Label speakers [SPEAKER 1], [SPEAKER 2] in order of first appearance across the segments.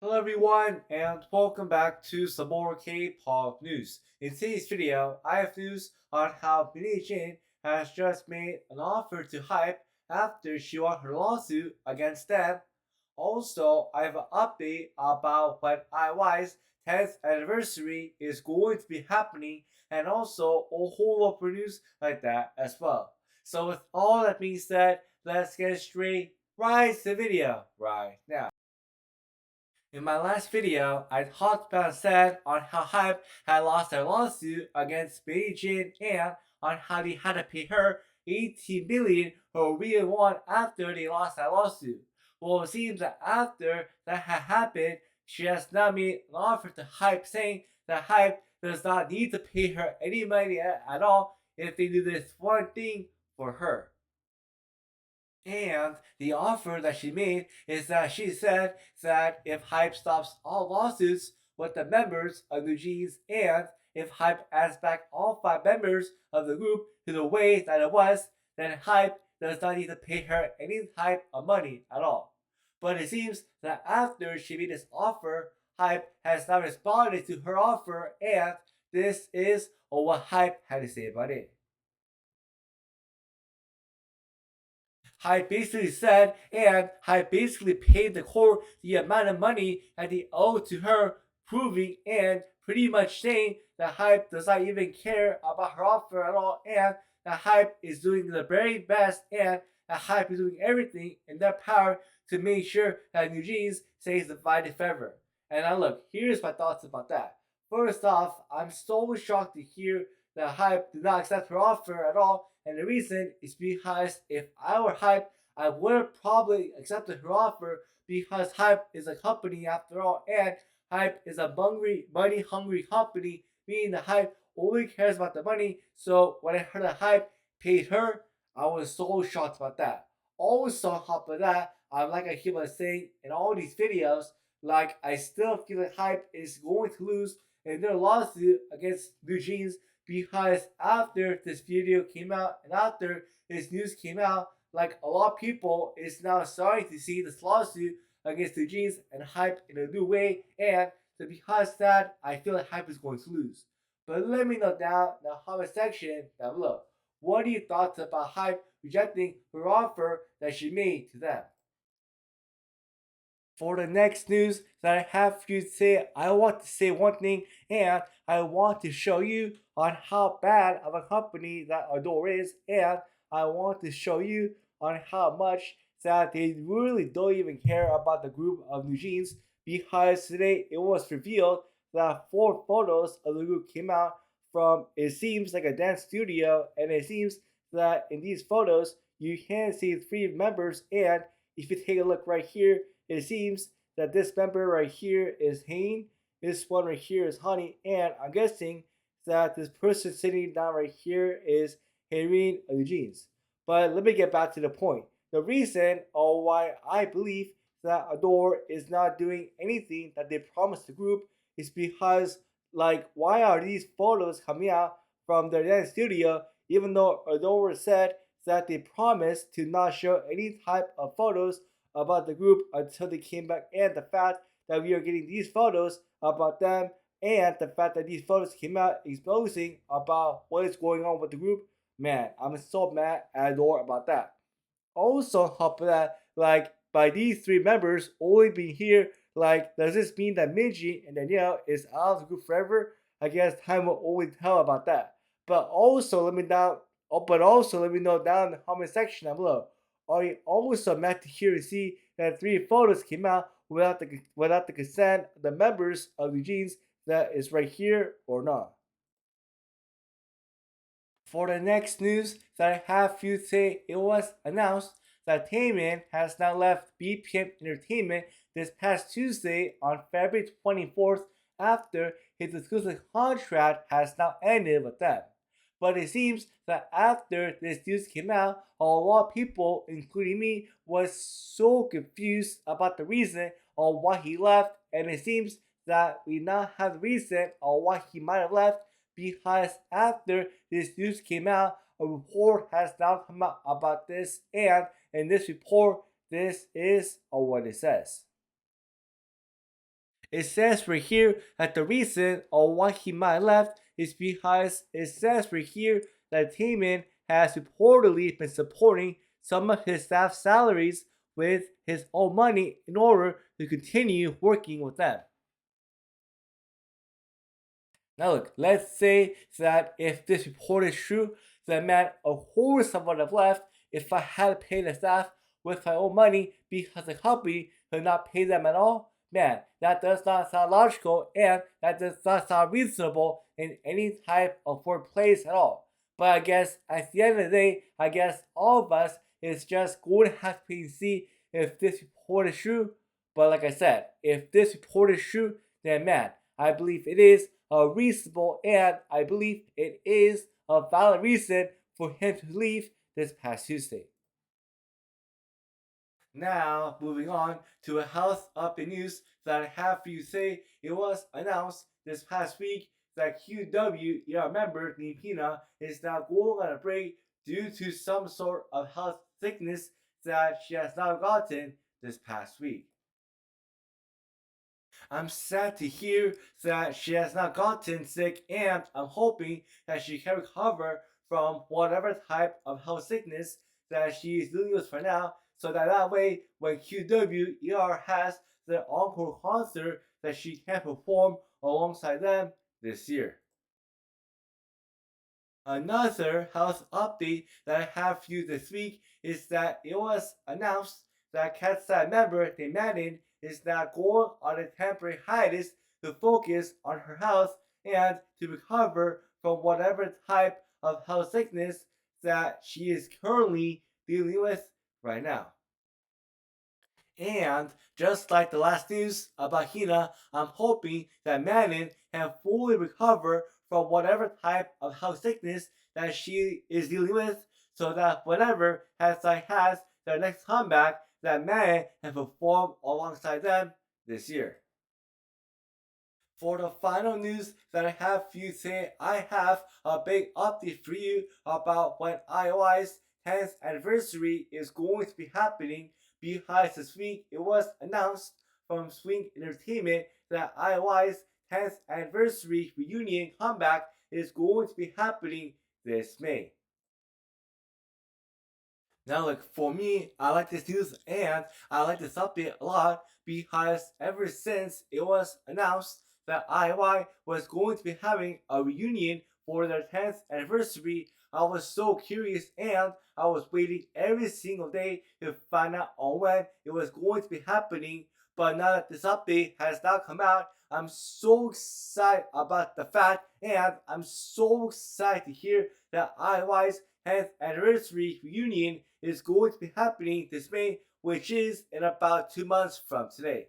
[SPEAKER 1] Hello everyone and welcome back to some more K-pop news. In today's video, I have news on how NEWJEANS has just made an offer to HYBE after she won her lawsuit against them. Also, I have an update about when IOI's 10th anniversary is going to be happening and also a whole lot of news like that as well. So with all that being said, let's get straight right to the video right now. In my last video, I talked about and said on how HYBE had lost their lawsuit against NEWJEANS and on how they had to pay her 18 billion for real one after they lost that lawsuit. Well, it seems that after that had happened, she has now made an offer to HYBE saying that HYBE does not need to pay her any money at all if they do this one thing for her. And the offer that she made is that she said that if HYBE stops all lawsuits with the members of NewJeans and if HYBE adds back all 5 members of the group to the way that it was, then HYBE does not need to pay her any type of money at all. But it seems that after she made this offer, HYBE has now responded to her offer, and this is what HYBE had to say about it. HYBE basically said, and HYBE basically paid the court the amount of money that they owed to her, proving and pretty much saying that HYBE does not even care about her offer at all, and that HYBE is doing the very best, and that HYBE is doing everything in their power to make sure that NewJeans stays divided forever. And now look, here's my thoughts about that. First off, I'm so shocked to hear that HYBE did not accept her offer at all, and the reason is because if I were HYBE, I would have probably accepted her offer because HYBE is a company after all, and HYBE is a money-hungry company, meaning that HYBE only cares about the money. So when I heard that HYBE paid her, I was so shocked about that. Also, on top of that, like I keep on saying in all these videos, like I still feel like HYBE is going to lose in their lawsuit against NewJeans because after this video came out and after this news came out, like a lot of people is now starting to see this lawsuit against the NewJeans and HYBE in a new way, and so because that, I feel like HYBE is going to lose. But let me know down in the comment section down below. What are your thoughts about HYBE rejecting her offer that she made to them? For the next news that I have for you to say, I want to say one thing, and I want to show you on how bad of a company that Adore is, and I want to show you on how much that they really don't even care about the group of NewJeans, because today it was revealed that 4 photos of the group came out from, it seems like a dance studio, and it seems that in these photos you can see 3 members, and if you take a look right here, it seems that this member right here is Hein, this one right here is Honey, and I'm guessing that this person sitting down right here is Harin NewJeans. But let me get back to the point. The reason or why I believe that Adore is not doing anything that they promised the group is because, like, why are these photos coming out from their dance studio even though Adore said that they promised to not show any type of photos about the group until they came back, and the fact that we are getting these photos about them and the fact that these photos came out exposing about what is going on with the group, man, I'm so mad at Adore about that. Also, on top of that, like by these 3 members only being here, like does this mean that Minji and Danielle is out of the group forever? I guess time will only tell about that. But also let me know down in the comment section down below. Are you also mad to hear and see that 3 photos came out without the consent of the members of the jeans that is right here or not? For the next news that I have for you today, it was announced that TAEMIN has now left BPM Entertainment this past Tuesday on February 24th after his exclusive contract has now ended with them. But it seems that after this news came out, a lot of people, including me, was so confused about the reason on why he left, and it seems that we now have the reason on why he might have left because after this news came out, a report has now come out about this, and in this report, this is what it says. It says right here that the reason of why he might have left is because it says right here that TAEMIN has reportedly been supporting some of his staff's salaries with his own money in order to continue working with them. Now look, let's say that if this report is true, then man, of course I would have left if I had paid the staff with my own money because the company could not pay them at all. Man, that does not sound logical and that does not sound reasonable in any type of workplace at all. But I guess at the end of the day, I guess all of us is just going to have to see if this report is true. But like I said, if this report is true, then man, I believe it is a reasonable and I believe it is a valid reason for him to leave this past Tuesday. Now, moving on to a health update news that I have for you today. It was announced this past week that QWER member named HINA is now going on a break due to some sort of health sickness that she has now gotten this past week. I'm sad to hear that she has not gotten sick, and I'm hoping that she can recover from whatever type of health sickness that she is dealing with for now, so that way when QWER has their encore concert that she can perform alongside them this year. Another health update that I have for you this week is that it was announced that KATSEYE member MANON is now going on a temporary hiatus to focus on her health and to recover from whatever type of health sickness that she is currently dealing with right now. And just like the last news about HINA, I'm hoping that MANON can fully recover from whatever type of health sickness that she is dealing with, so that whenever KATSEYE has their next comeback, that MANON can perform alongside them this year. For the final news that I have for you today, I have a big update for you about when IOI's 10th anniversary is going to be happening, because this week it was announced from Swing Entertainment that IOI's 10th anniversary reunion comeback is going to be happening this May. Now look, for me, I like this news and I like this update a lot because ever since it was announced that IOI was going to be having a reunion for their 10th anniversary, I was so curious and I was waiting every single day to find out on when it was going to be happening. But now that this update has now come out, I'm so excited about the fact, and I'm so excited to hear that IOI's 10th anniversary reunion is going to be happening this May, which is in about 2 months from today.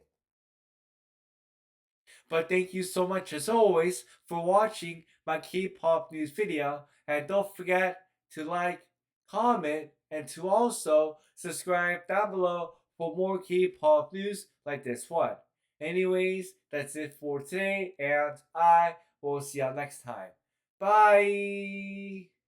[SPEAKER 1] But thank you so much as always for watching my K-pop news video, and don't forget to like, comment, and to also subscribe down below for more K-pop news like this one. Anyways, that's it for today, and I will see you next time. Bye!